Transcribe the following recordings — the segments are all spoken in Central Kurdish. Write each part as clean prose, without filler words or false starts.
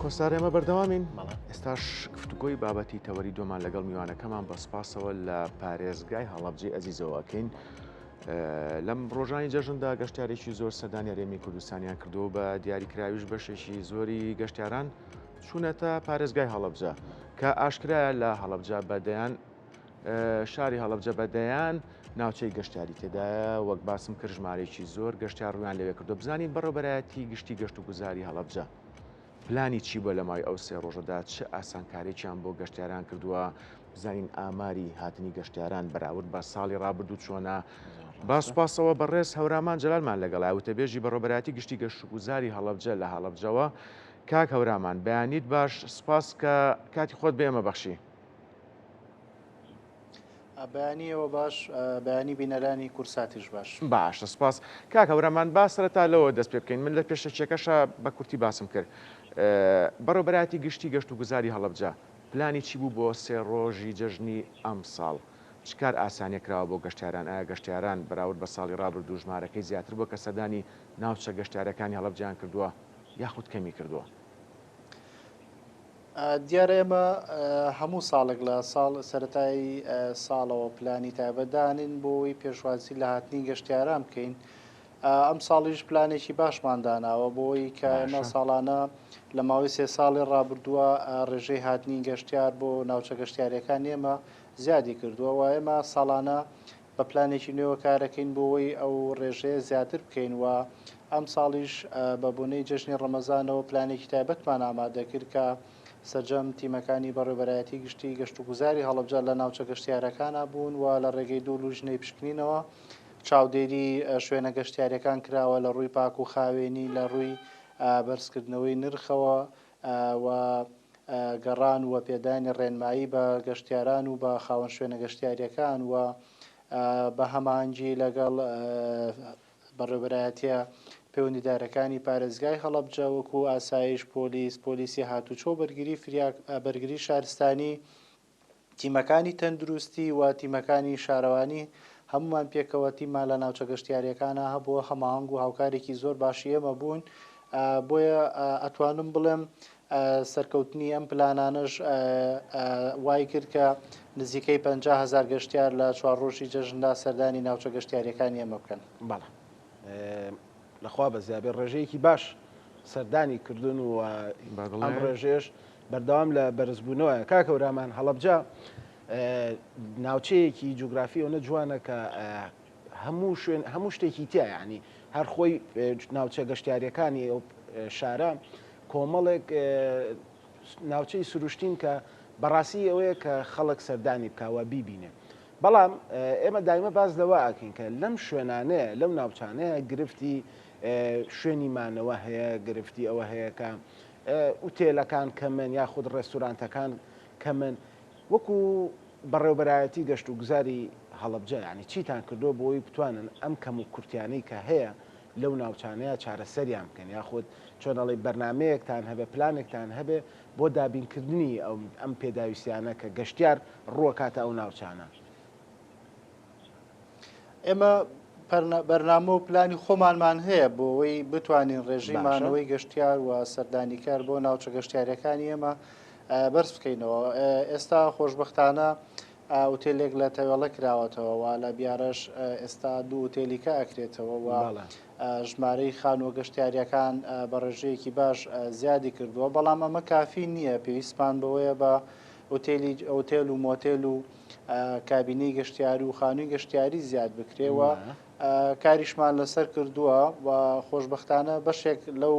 کۆسار ئێمە بەردەوامین ئێستاش گفتوگۆی بابەتی تەوەری دۆمان لەگەڵ میوانەکەمان بە سپاسەوە لە پارێزگای هەڵەبجەی ئەزیزەوەکەین. لەم ڕۆژانی جەژندا گەشتارێکی زۆر سەردانی هەرێمی کوردستانیان کردو بە دیاریکراویش بەشێکی زۆری گەشتیاران چوونەتە پارێزگای هەڵەبجە کە ئاشکرایە لە هەڵەبجە بەدەیان شاری هەڵەبجە بەدەیان ناوچەی گەشتیاری تێدایە وەک باسم کرد ژمارەیەکی زۆر گەشتیار ڕویان لەوێ کردو. بزانین بەڕێوەبەرایەتی گشتی گەشت و گوزاری هەڵەبجە پلانی چی بۆ لە مای ئەو سێ ڕۆژەدا چه ئاسانکارییان بۆ گەشتیاران کردووە، بزانین ئاماری هاتنی گەشتیاران بەراورد بە ساڵی ڕابردوو چۆنە. باسپاسەوە بەڕێز هەورامان جەلالمان لەگەڵا وتەبێژی بەڕێوەبەرایەتی گشتی گەشت و گوزاری هەڵەبجە لە هەڵەبجەوە. کاک هەورامان بەیانیت باش، سپاس کە کاتی خۆت بێمە بەخشی. بەیانیەوە باش، بەیانی بینەرانی کورساتیش باشە سپاس. کاک هەورامان با سەرەتا لەوە دەست پێ بکەین. من لە پێشەچێکەشە بە کورتی باسم کرد. بەڕێوەبەرایەتی گشتی گەشت و گوزاری هەڵەبجە پلانی چی بوو بۆ سێ ڕۆژی جەژنی ئەم ساڵ؟ چکار ئاسانیەکراوە بۆ گەشتیاران؟ ئایا گەشتیاران بەراورد بە ساڵی ڕابردوو ژمارەکەی زیاتر بۆ کە سەردانی ناوچە گەشتیارەکانی هەڵەبجەیان کردووە یاخود کەمی کردووە؟ دیارە ئێمە هەموو ساڵێک لە ساڵ سەرەتایی ساڵەوە پلانی تایبەتدانین بۆی پێشوازی لە هاتنی گەشتیاران بکەین. ئەم ساڵیش پلانێکی باشمان داناوە بۆی کە ئێمە ساڵانە لە ماوەی سێ ساڵی ڕابردووە ڕێژەی هاتنی گەشتیار بۆ ناوچە گەشتیارەکان ئێمە زیادی کردووە و ئێمە ساڵانە بە پلانێکی نوێوە کارەکەین بۆەوەی ئەو ڕێژەیە زیاتر بکەین و ئەم ساڵیش بە بوونەی جەژنی ڕەمەزانەوە پلانێکی تایبەتمان ئامادەکرد کە سەرجەم تیمەکانی بەڕێوەبەرایەتی گشتی گەشت و گوزاری هەڵەبجە لە ناوچە گەشتیارەکانە بوون و لە ڕێگەی دوو لوژنەی پشکنینەوە چاودێری شوێنە گەشتیارەکان کراوە لە ڕووی پاک و خاوێنی، لە ڕووی بەرزکردنەوەی نرخەوە و گەڕان و پێدانی ڕێنمایی بە گەشتیاران و بە خاوەن شوێنە گەشتیاریەکان و بە هەمانگی لەگەڵ بەڕێوەبەرایەتیە پەیوەندیدارەکانی پارێزگای هەڵەبجە وەکو ئاسایش، پۆلیسی هاتوچۆ بەرگری شارستانی، تیمەکانی تەندروستی و تیمەکانی شارەوانی هەمومان پێکەوە تیممان لە ناوچە گەشتیاریەکانە هەبووە هەماهەنگ و هاوکارێکی زۆر باشی ئێمە بوون. بۆیە ئەتوانم بڵێم سەرکەوتنی ئەم پلانانش وای کرد کە نزیکەی 50,000 گەشتیار لە 4 ڕۆژی جەژندا سەردانی ناوچە گەشتیاریەکانی ئێمە بکەن. بەڵێ لەخوا بە زیابێ ڕێژەیەکی باش سەردانی کردن و ئەم ڕێژێش بەردەوام لە بەرزبوونەوە. کاک هەورامان هەڵەبجە ناوچەیەکی جوگرافی ئەوە جوانە کە هەموو شتێکی تیا، یعنی هەر خۆی ناوچە گەشتیاریەکانی ئەو شارە کۆمەڵێک ناوچەی سروشتین کە بەڕاستی ئەوەیە کە خەڵک سەردانی بکاوە بیبینێ. بەڵام ئێمە دایمە باز لەوە ئاکەین کە لەم شوێنانەیە لەم ناوچانەیە گرفتی شوێنی مانەوە هەیە، گرفتی ئەوە هەیە کە ئوتێلەکان کەمن یاخود ڕێستورانتەکان کەمن. وەکو بەڕێوەبەرایەتی گەشت و گوزاری هەڵەبجە یعنی چیتان کردو بۆی بتوانن ئەم کەم و کورتیانەی کە هەیە لەو ناوچانەیە چارەسەریان بکەن یاخود چۆنەڵی بەرنمەیەکتان هەبێ پلانێکتان هەبێ بۆ دابینکردنی ئەم پێداویستیانە کە گەشتیار ڕووەکاتە ئەو ناوچانە؟ ئێمە بەرنامە و پلانی خۆمانمان هەیە بۆ ئەوەی بتوانین ڕێژەی مانەوەی گەشتیار و سەردانیکار بۆ ناوچە گەشتیارەکانی ئێمە بەرز بکەینەوە. ئێستا خۆشبەختانە ئوتێلێک لە تەوێڵە کراوەتەوە و لە بیارەش ئێستا دوو ئوتێلیکە ئەکرێتەوە و ژمارەی خانووە گەشتیاریەکان بە ڕێژەیەکی باش زیادی کردووە. بەڵام ئەمە کافی نییە، پێویستمان بەوەیە بە ئوتێل و مۆتێل و کابینەی گەشتیاری و خانووی گەشتیاری زیاد بکرێەوە. کاریشمان لەسەر کردووە و خۆشبەختانە بەشێک لەو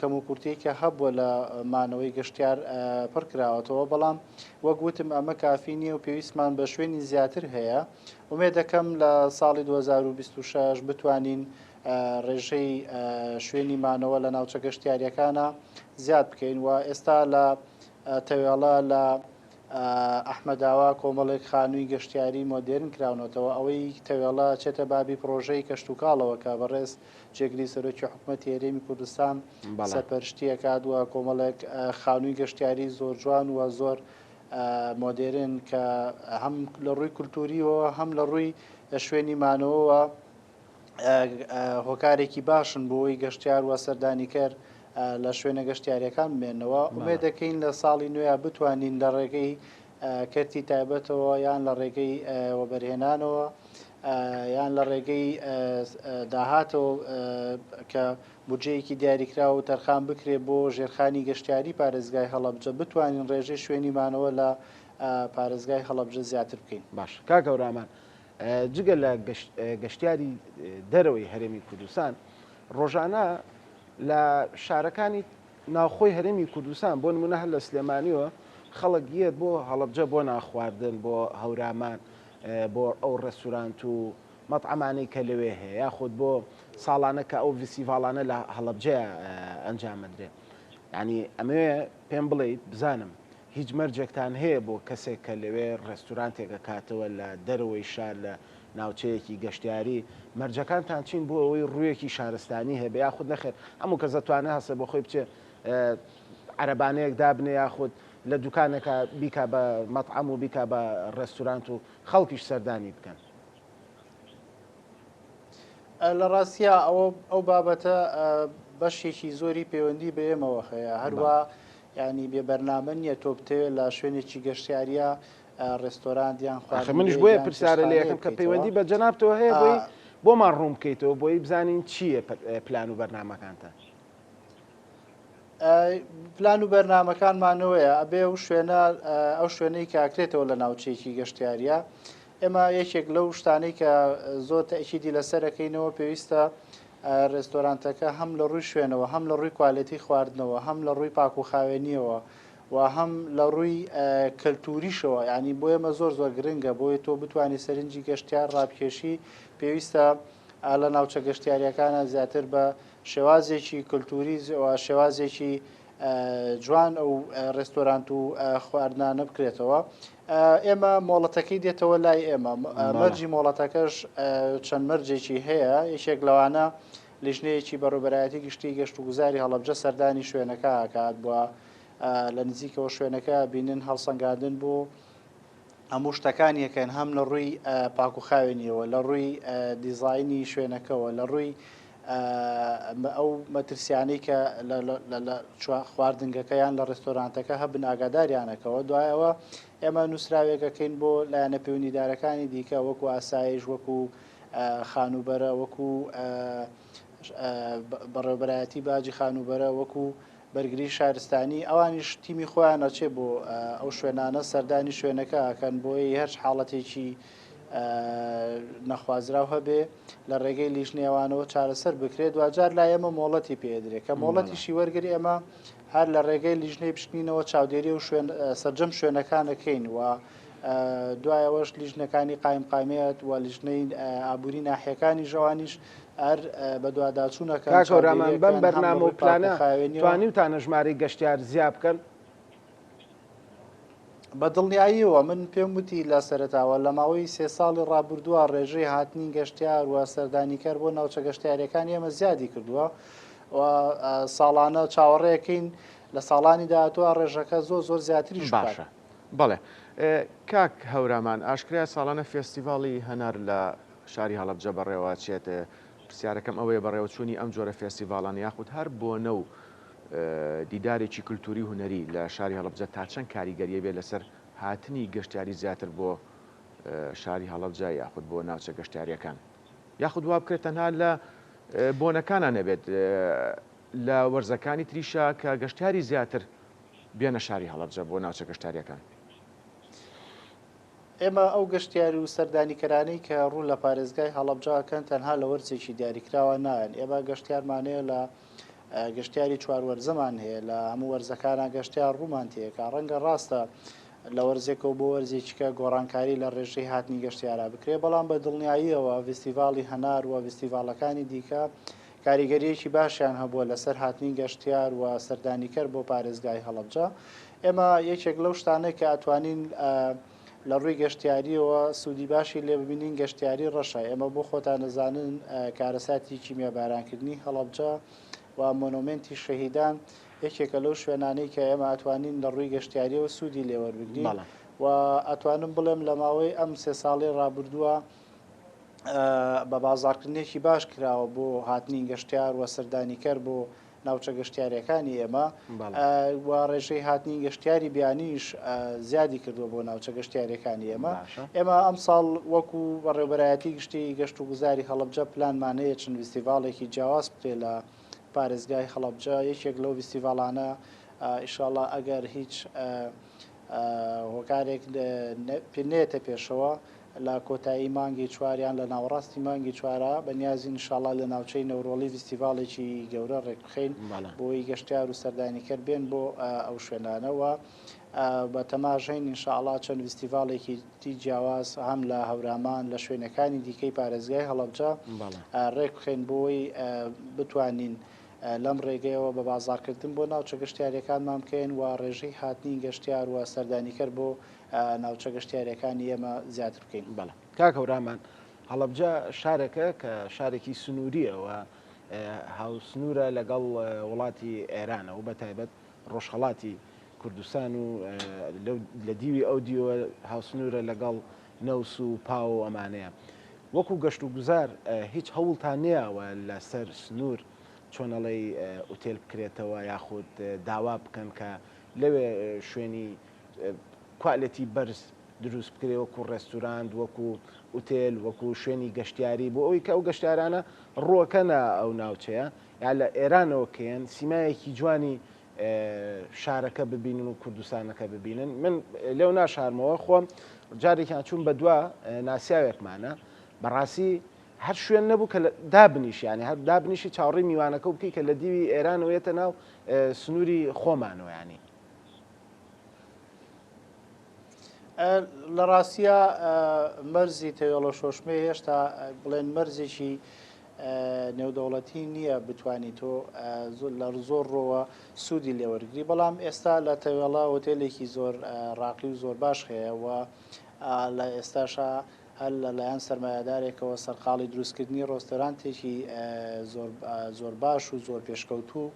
کەموکورتەیە کە هەبووە لە مانەوەی گەشتیار پڕکراوەتەوە. بەڵام وەک گوتم ئەمە کافی نییە و پێویستمان بە شوێنی زیاتر هەیە. ومێ دەکەم لە ساڵی 2026 بتوانین ڕێژەی شوێنی مانەوە لە ناوچە گەشتیاریەکانە زیاد بکەین و ئێستا لە تەوێڵە لە ئەحمەداوا کۆمەڵێک خانووی گەشتیاری مۆدێرن کراونەتەوە. ئەوەی تەوێڵە چێتە بابی پرۆژەی کەشت و کاڵەوە کە بەڕێز جێگری سەرۆکی حکوومەتی هەرێمی کوردستان سەرپەرشتیەکات وە کۆمەڵێک خانووی گەشتیاری زۆر جوان و زۆر مۆدێرن کە هەم لە ڕووی کولتوریەوە هەم لە ڕووی شوێنی مانەوەوە هۆکارێکی باشن بۆی گەشتیار وە سەردانیکەر لە شوێنە گەشتیاریەکان بمێنەوە ومێ دەکەین لە ساڵی نوێ بتوانین لە ڕێگەی کەرتی تایبەتەوە یان لە ڕێگەی وەبەرهێنانەوە یان لە ڕێگەی داهاتەوە کە بودجەیەکی دیاریکرا و تەرخان بکرێ بۆ ژێرخانی گەشتیاری پارێزگای هەڵەبجە بتوانین ڕێژەی شوێنیمانەوە لە پارێزگای هەڵەبجە زیاتر بکەین. باش کاکە ورامان جگە لە گەشتیاری دەرەوەی هەرێمی کوردستان ڕۆژانە لە شارەکانی ناوخۆی هەرێمی کوردستان بۆ نمونە هەر لە سلێمانیەوە خەڵک یەت بۆ هەڵەبجە بۆ ناخواردن بۆ هەورامان بۆ ئەو ڕێستورانت و مەطعمانەی کە لەوێ هەیە یاخود بۆ ساڵانە کە ئەو ڤیسیڤالانە لە هەڵەبجە ئەنجامەدرێ. ینی ئەمەوێ پێم بڵێیت بزانم هیچ مەرجێکتان هەیە بۆ کەسێک کە لەوێ ڕێستورانتێکە کاتەوە لە دەرەوەی شار لە ناوچەیەکی گەشتیاری مەرجەکانتان چین بۆ ئەوەی ڕوویەکی شارستانی هەیە بە یاخود نەخێر هەموو کەس دەتوانێت هەسە بۆ خۆی بچێ عەرەبانەیەک دابنێ یاخود لە دوکانێکە بیکا بە مەطعەم و بیکا بە ڕێستورانت و خەڵکیش سەردانی بکەن. لە ڕاستیە ئەو بابەتە بەشێکی زۆری پەیوەندی بە ئێمەوە هەیە هەروە ینی بێبەرنامە نییە تۆ بتەوێت لە شوێنێکی گەشتیاریە ڕێستۆرانتیان خواردن منیش بۆیە پرسیارە لە یەکەم کە پەیوەندی بە جەنابتەوە هەیە بۆی بۆمان ڕوون بکەیتەوە بۆی بزانین چییە پلان و بەرنامەکانتان. پلان و بەرنمەکانمانەوەیە ئەبێ ئەو شوێنەی کاکرێتەوە لە ناوچەیەکی گەشتیاریە ئێمە یەکێک لەو شتانەی کە زۆر تەئکیدی لەسەرەکەینەوە پێویستە ڕێستۆرانتەکە هەم لە ڕووی شوێنەوە هەم لە ڕووی کوالەتی خواردنەوە هەم لە ڕووی پاک و خاوێنیەوە و هەم لە ڕووی کەلتوریشەوە ینی بۆ ئێمە زۆر گرنگە بۆی تۆ بتانی سەرنجی گەشتیار ڕابکێشی پێویستە لە ناوچە گەشتیاریەکانە زیاتر بە شێوازێکی کللتوری شێوازێکی جوان ئەو ڕێستۆرانت و خواردنانە بکرێتەوە. ئێمە مۆڵەتەکەی دێتەوە لای ئێمە مەرجی مۆڵەتەکەش چەند مەرجێکی هەیە یەکێک لەوانە لیژنەیەکی بەڕێوەبەرایەتی گشتی گەشت و گوزاری هەڵەبجە سەردانی شوێنەکە ئاکات بووە لە نزیکەوە شوێنەکە بینن هەڵسەنگاندن بوو هەموو شتەکان یەکەن هەم لە ڕووی پاک و خاوێنیەوە لە ڕووی دیزاینی شوێنەکەەوە لە ڕووی ئەو مەترسیانەی کە خواردنگەکەیان لە ڕێستۆرانتەکە هەبن ئاگاداریانەکەەوە دوایەوە ئێمە نووسراوێکەکەین بۆ لایەنە پەیوەندیدارەکانی دیکە وەکو ئاسایش وەکو خانوبەرە وەکو بەڕێوەبەرایەتی باجی خانوبەرە وەکو بەرگری شارستانی ئەوانیش تیمی خۆیان نەچێ بۆ ئەو شوێنانە سەردانی شوێنەکە ئەکەن بۆی هەر حاڵەتێکی نەخوازراو هەبێ لە ڕێگەی لیژنێوانەوە چارەسەر بکرێت دوجار لای ئێمە مۆڵەتی پێدرێت کە مۆڵەتیشی وەرگری ئێمە هەر لە ڕێگەی لیژنەی پشتینەوە چاودێری و سەرجەم شوێنەکانەکەین و دوایەوەش لیژنەکانی قایمقامێت و لیژنەی ئابووری ناحیەکانی ژەوانیش هەر بە دوواداچوونەکە کاکەورامان بەم بەرنامە و پلانە توانیوتانە ژمارەی گەشتیار زیاد بکەن. بە دڵنیاییەوە من پێم وتی لە سەرتاوە لە ماوەی 3 ساڵی ڕابردووە ڕێژەی هاتنی گەشتیار و سەردانیکەر بۆ ناوچە گەشتیارەکانی ئێمە زیادی کردووە و ساڵانە چاوەڕێەکەین لە ساڵانی داهاتووە ڕێژەکە زۆر زیاتریش باشە. بەڵێ کاک هەورامان ئاشکرا ساڵانە فێستیڤاڵی هەنار لە شاری هەڵەبجە بەڕێوەچێت پرسیارەکەم ئەوەیە بەڕێوەچوونی ئەم جۆرە فێستیڤاڵان یاخود هەر بۆنە و دیدارێکی کللتوری هوەری لە شاری هەڵەبجە تا چەند کاریگەریە بێت لەسەر هاتنی گەشتیاری زیاتر بۆ شاری هەڵەبجە یاخود بۆ ناوچە گەشتیاریەکان یاخود وا بکرێت تەنها لە بۆنەکانان نەبێت لە وەرزەکانی تریشە کە گەشتیاری زیاتر بێنە شاری هەڵەبجە بۆ ناوچە گەشتیاریەکان. ئێمە ئەو گەشتیاری و سەردانیکەرانەی کە ڕوو لە پارێزگای هەڵەبجەکەن تەنها لە وەرزێکی دیاریکراوە نایەن ئێمە گەشتیارمانەیە لە گەشتیاری چواروەرزەمان هەیە لە هەموو وەرزەکانە گەشتیار ڕوومان تێکە ڕەنگە ڕاستە لە وەرزێکەوە بۆ وەرزێکیکە گۆڕانکاری لە ڕێژەی هاتنی گەشتیارا بکرێ بەڵام بە دڵنیاییەوە فستیڤاڵی هەنار و فستیڤاڵەکانی دیکە کاریگەریەکی باشیان هەبووە لەسەر هاتنی گەشتیار و سەردانیکەر بۆ پارێزگای هەڵەبجە. ئێمە یەکێک لەو شتانەی کە ئەتوانین لە ڕووی گەشتیاریەوە سوودی باشی لێ ببینین گەشتیاری ڕەشە. ئێمە بۆ خۆتان نەزانن کارەساتی کیمیابارانکردنی هەڵەبجە و مۆنۆمنتی شەهیدان یەکێکە لەو شوێنانەی کە ئێمە ئەتوانین لە ڕووی گەشتیاریەوە سوودی لێوەربگرین و ئەتوانم بڵێم لە ماوەی ئەم 3 ساڵی ڕابردووە بە بازارکردنێکی باش کراوە بۆ هاتنی گەشتیار و سەردانیکەر بۆ ناوچە گەشتیاریەکانی ئێمە و ڕێژەی هاتنی گەشتیاری بیانیش زیادی کردووە بۆ ناوچە گەشتیاریەکانی ئێمە. ئێمە ئەم ساڵ وەکو بەڕێوەبەرایەتی گشتی گەشت و گوزاری هەڵەبجە پلانمانەیە چەند فیستیڤاڵێکی جیاواز بکرێت لە پارێزگای هەڵەبجە. یەکێک لەو فیستیڤاڵانە ئینشاڵڵا ئەگەر هیچ هۆکارێک نێتە پێشەوە لە کۆتایی مانگی چواریان لە ناوەڕاستی مانگی چوارە بەنیازی ئینشاڵڵا لە ناوچەی نەورۆڵی فیستیڤاڵێکی گەورە ڕێکخین بۆی گەشتیار و سەردانیکرد بێن بۆ ئەو شوێنانەوە. بە تەماژەین ئینشاءڵڵا چەند فیستیڤاڵێکی جیاواز هەم لە هەورامان لە شوێنەکانی دیکەی پارێزگای هەڵەبجە ڕێک بخێن بۆی بتوانین لەم ڕێگەیەوە بە بازارکردن بۆ ناوچە گەشتیاریەکانمان بکەین و ڕێژەی هاتنی گەشتیار و سەردانیکرد بۆ ناوچە گەشتیاریەکانی ئێمە زیاتر بکەین. بەڵێ کاک هەورامان، هەڵەبجە شارێکە کە شارێکی سنووریەوە هاوسنوورە لەگەڵ وڵاتی ئێرانە و بەتایبەت ڕۆژهەڵاتی کوردستان و لە دیوی ئەو دیوە هاوسنوورە لەگەڵ نەوس و پاو و ئەمانەیە. وەکو گەشت و گوزار هیچ هەوڵتان نییەوە لەسەر سنوور چۆنەڵی ئوتێل بکرێتەوە یاخود داوا بکەن کە لەوێ شوێنی کوالەتی بەرز دروست بکرێ وەکو ڕێستوراند وەکو ئوتێل وەکو شوێنی گەشتیاری بۆ ئەوی کە ئەو گەشتیارانە ڕووەکەنە ئەو ناوچەیە یا لە ئێرانەوە کێن سیمایەکی جوانی شارەکە ببینن و کوردستانەکە ببینن. من لێو ناشارمەوە خۆم جارێکیان چوون بە دووە ناسیاوێکمانە بەڕاستی هەر شوێن نەبوو کە دابنیش ینی هەر دابنیشی چاوەڕێی میوانەکە و بکەی کە لە دیوی ئێرانەوەیەتە ناو سنووری خۆمانەوە ینی. لە ڕاستیە مەرزی تەوێڵە شۆشمێ هێشتا بڵێن مەرزێکی نێودەوڵەتی نییە بتوانیت تۆ لە زۆر ڕۆوە سوودی لێوەرگری، بەڵام ئێستا لە تەوێڵە هۆتێلێکی زۆر ڕاقی و زۆر باش هەیە و لە ئێستاشە هەر لەلایەن سەرمایه‌دارێکەوە سەرقاڵی دروستکردنی ڕۆستۆرانتێکی زۆر باش و زۆر پێشکەوتوو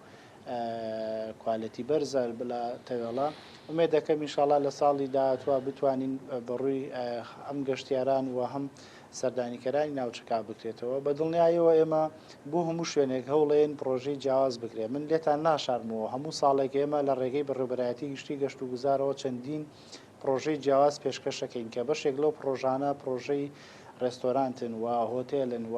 کوالەتی بەرزە لە تەوێڵە. ئومێد دەکەم ئینشاڵڵا لە ساڵی داهاتوە بتوانین بەڕووی ئەم گەشتیاران و هەم سەردانیکەرانی ناوچەکە بکرێتەوە. بە دڵنیاییەوە ئێمە بۆ هەموو شوێنێک هەوڵێن پرۆژەی جیاواز بکرێت. من لێتان ناشارمەوە هەموو ساڵێک ئێمە لە ڕێگەی بەڕێوەبەرایەتی گشتی گەشت و گوزارەوە چەندین پرۆژەی جیاواز پێشکەشەکەین کە بەشێک لەو پرۆژانە پرۆژەی ڕێستۆرانتن و هۆتێلن و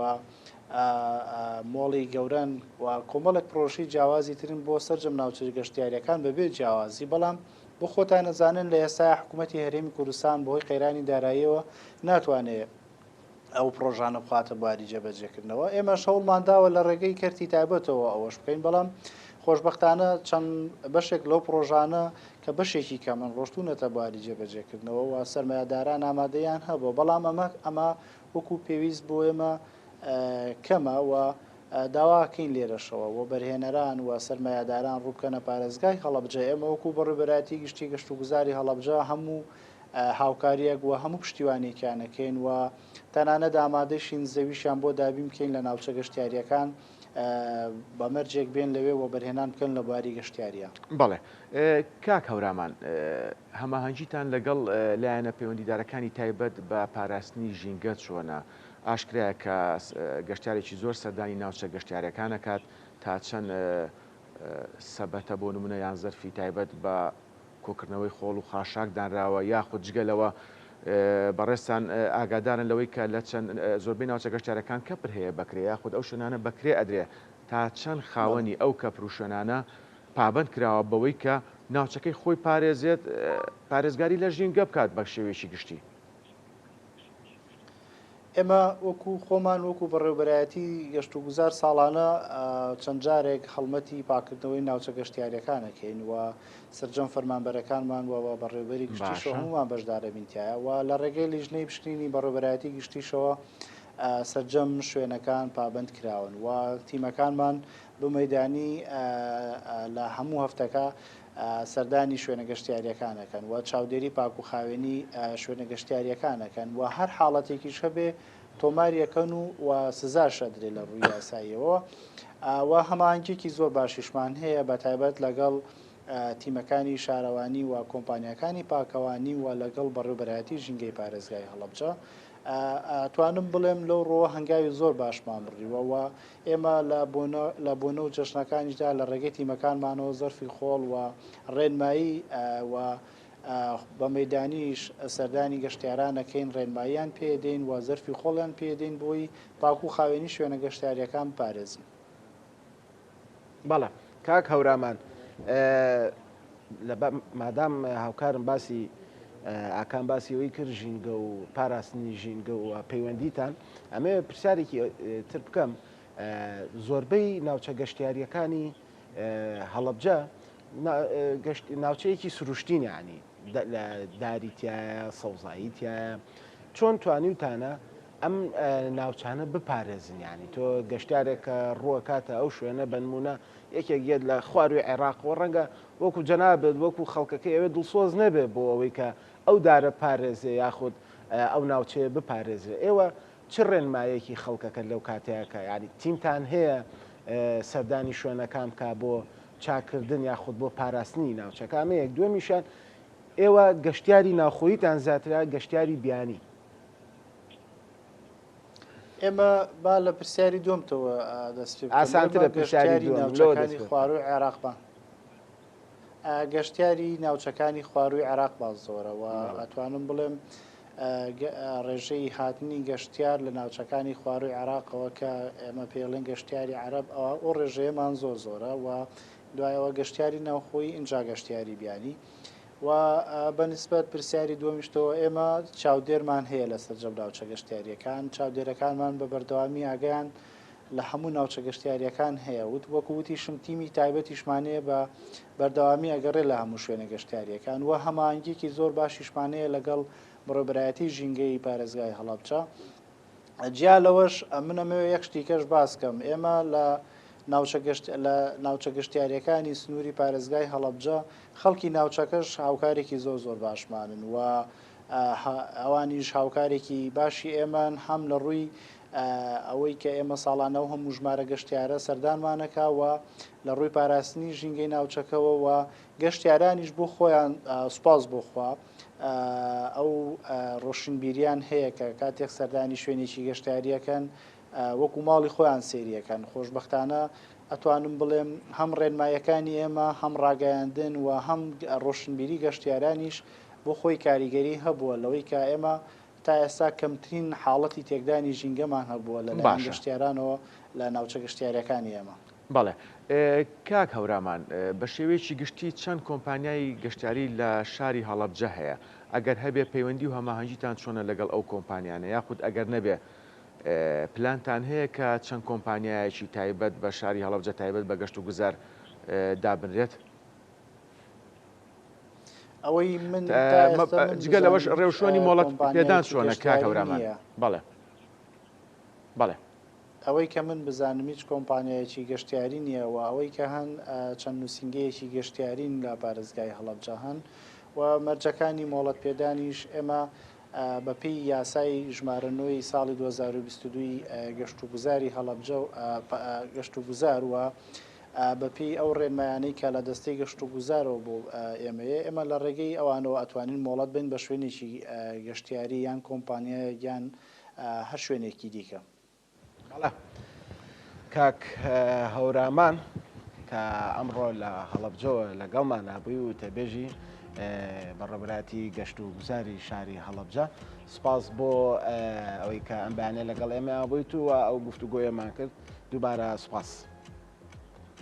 مۆڵی گەورەن و کۆمەڵێک پرۆژەی جیاوازی ترن بۆ سەرجەم ناوچە گەشتیاریەکان بەبێ جیاوازی. بەڵام بۆ خۆتان نەزانن لە ئێستا حکوومەتی هەرێمی کوردستان بەهۆی قەیرانی داراییەوە ناتوانێت ئەو پرۆژانە بخاتە بواری جێبەجێکردنەوە. ئێمە شەوڵمانداوە لە ڕێگەی کەرتی تایبەتەوە ئەوەش بکەین، بەڵام خۆشبەختانە چەند بەشێک لەو پرۆژانە کە بەشێکی کەمن ڕۆشتونەتە بواری جێبەجێکردنەوە و سەرمایه‌داران ئامادەیان هەبوو، بەڵام ئەمە وەکو پێویست بۆ ئێمە کەمە و داواکەین لێرەشەوە و بەرهێنەران و سەرمایه‌داران ڕووبکەنە پارێزگای هەڵەبجە. ئێمە وەکو بەڕێوەبەرایەتی گشتی گەشت و گوزاری هەڵەبجە هەموو هاوکاریەک و هەموو پشتیوانێکیانەکەین و تەنانەت ئامادەشین زەویشیان بۆ دابین بکەین لە ناوچە گەشتیاریەکان بەمەرجێک بێن لەوێ و بەرهێنان بکەن لە بواری گەشتیاریە. بەڵێ کاک هەورامان، هەماهەنگیتان لەگەڵ لایەنە پەیوەندیدارەکانی تایبەت بە پاراستنی ژینگە چۆنە؟ ئاشکرایە کە گەشتارێکی زۆر سەردانی ناوچە گەشتیارەکانەکات تا چەند سەبەتە بۆ نمونە یان زەرفی تایبەت بە کۆکردنەوەی خۆڵ و خاشاک دانراوە یاخود جگەلەوە بەڕێستان ئاگادارن لەوەی کە لە چەند زۆربەی ناوچە گەشتیارەکان کەپر هەیە بکرێ یاخود ئەو شوێنانە بەکرێ ئەدرێ تا چەند خاوەنی ئەو کەپر و شوێنانە پابند کراوە بەوەی کە ناوچەکەی خۆی پارێزێت پارێزگاری لە ژینگە بکات بە شێوەیەکی گشتی. ئێمە وەکو خۆمان وەکو بەڕێوەبەرایەتی گەشت و گوزار ساڵانە چەند جارێک هەڵمەتی پاکردنەوەی ناوچە گەشتیاریەکانەکەین و سەرجەم فەرمانبەرەکانمان و بەڕێوەبەری گشتیشەوە هەمومان بەشدارە بینتیایە و لە ڕێگەی لیژنەی پشتینی بەڕێوەبەرایەتی گشتیشەوە سەرجەم شوێنەکان پابند کراون و تیمەکانمان بمەیدانی لە هەموو هەفتەکە سەردانی شوێنە گەشتیاریەکانەکەن و چاودێری پاک و خاوێنی شوێنە گەشتیاریەکانەکەن و هەر حاڵەتێکیش هەبێ تۆماریەکەن و سزا شەدرێ لە ڕووی یاساییەوە و هەماهەنگێکی زۆر باشیشمان هەیە بە تایبەت لەگەڵ تیمەکانی شارەوانی و کۆمپانیەکانی پاکەوانی و لەگەڵ بەڕێوەبەرایەتی ژینگەی پارێزگای هەڵەبجە توانم بڵێم لەو ڕۆ هەنگاوی زۆر باشمان بڕیوەوە ئێمە لە بۆنە و جەژنەکانیشدا لە ڕێگەی تیمەکانمانەوە زەرفی خۆڵ و ڕێنمایی و بە مەدانیش سەردانی گەشتیارانەکەین ڕێنماییان پێدەین و زەرفی خۆڵیان پێدەین بۆی تاکو خاوێنی شوێنە گەشتیاریەکان پارێزن. بەڵێ کاک هەورامان مادام هاوکارم باسی ئاکان باسیەوەی کرد ژینگە و پاراستنی ژینگە و پەیوەندیتان ئەمێ پرسیارێکی تر بکەم زۆربەی ناوچە گەشتیاریەکانی هەڵەبجە ناوچەیەکی سروشتین ینی لە داریتیایە سەوزاییتیایە چۆن توانیوتانە ئەم ناوچانە بپارێزن ینی تۆ گەشتارێکە ڕووە کاتە ئەو شوێنە بنمونە یەکێک گێت لە خواروی عێراقەوە ڕەنگە وەکو جەنابێت وەکو خەڵکەکە ئەوێ دڵسۆز نەبێ بۆ ئەوەی کە ئەو دارە پارێزێ یاخود ئەو ناوچەیە بپارێزێ ئێوە چ ڕێنمایەکی خەڵکەکە لەو کاتەیەکە ینی تیمتان هەیە سەردانی شوێنەکان کا بۆ چاکردن یاخود بۆ پاراستنی ناوچەکانەیەک دووەمیشان ئێوە گەشتیاری ناوخۆییتان زیاترا گەشتیاری بیانی ئێمە با لە پرسیاری دومتەوە دەست ئاسانترە پرسیاری ناوچەکانی خواروی عێراقبان گەشتیاری ناوچەکانی خواروی عێراق باز زۆرەوە ئەتوانم بڵێم ڕێژەی هاتنی گەشتیار لە ناوچەکانی خواروی عێراقەوە کە ئێمە پێڵێن گەشتیاری عەرەب ئەو ڕێژەیەمان زۆر زۆرە و دوایەوە گەشتیاری ناوخۆیی ئینجا گەشتیاری بیانی و بەنسبەت پرسیاری دووەمیشتەوە ئێمە چاودێرمان هەیە لەسەر جەم ناوچە گەشتیاریەکان چاودێرەکانمان بە بەردەوامی ئاگیان لە هەموو ناوچە گەشتیاریەکان هەیە وەکو وتیشم تیمی تایبەتیشمانەیە بە بەردەوامی ئەگەڕێ لە هەموو شوێنە گەشتیاریەکان و هەماهنگێکی زۆر باشیشمانەیە لەگەڵ بڕێبەرایەتی ژینگەی پارێزگای هەڵەبجە جیا لەوەش منەمەوێ یەک شتیکەش باسکەم ئێمە لە ناوچە گەشتیاریەکانی سنووری پارێزگای هەڵەبجە خەڵکی ناوچەکەش هاوکارێکی زۆر زۆر باشمانن و ئەوانیش هاوکارێکی باشی ئێمان هەم لە ڕووی ئەوەی کە ئێمە ساڵانە و هەموو ژمارە گەشتیارە سەردانمانەکەوە لە ڕووی پاراستنی ژینگەی ناوچەکەەوە و گەشتیارانیش بۆ خۆیان سوپاس بۆخوا ئەو ڕۆشنبیریان هەیە کە کاتێک سەردانی شوێنێکی گەشتیاریەکەن وەکو ماڵی خۆیان سێریەکەن خۆشببختانە ئەتوانم بڵێم هەم ڕێنمایەکانی ئێمە هەم ڕاگەیاندن و هەم ڕۆشنبیری گەشتیارانیش بۆ خۆی کاریگەری هەبووە لەوەی کە ئێمە تا ئێستا کەمترین حاڵەتی تێکدانی ژینگەمان هەبووە لە گەشتیارانەوە لە ناوچە گەشتیاریەکانی ئێمە. بەڵێ کاک هەورامان بە شێوەیەکی گشتی چەند کۆمپانیای گەشتیاری لە شاری هەڵەبجە هەیە ئەگەر هەبێ پەیوەندی و هەماهەنگیتان چۆنە لەگەڵ ئەو کۆمپانیانە یاخود ئەگەر نەبێ پلانتان هەیە کە چەند کۆمپانیایەکی تایبەت بە شاری هەڵەبجە تایبەت بە گەشت و گوزار دابنرێت ئەوەی من جگە لەوەش ڕێوشۆنی مۆڵەت پێدان چۆنە کاک هەورامان بەڵێ بەڵێ ئەوەی کە من بزانم هیچ کۆمپانیایەکی گەشتیاری نییە و ئەوەی کە هەن چەند نووسنگەیەکی گەشتیارین لە پارێزگای هەڵەبجە هەن و مەرجەکانی مۆڵەت پێدانیش ئێمە بەپی یاسای ژمارەنەوەی ساڵی 2022 گەشت و گوزاری هەڵەبجە گەشت و گوزار وە بەپی ئەو ڕێنمایانەی کە لە دەستەی گەشت و گوزارەوە بۆ ئێمە لە ڕێگەی ئەوانەوە ئەتوانین مۆڵەت بین بە شوێنێکی گەشتیاری یان کۆمپانیە یان هەر شوێنێکی دیکە. کاک هەورامان کە ئەمڕۆ لە هەڵەبجەوە لەگەڵمان نابووی و تەبێژی بەڕێبەراتی گەشت و گوزاری شاری هەڵەبجە سپاس بۆ ئەوەی کە ئەم بەیانە لەگەڵ ئێمە بوویت و ئەو گفتوگۆیەمان کرد دووبارە سپاس.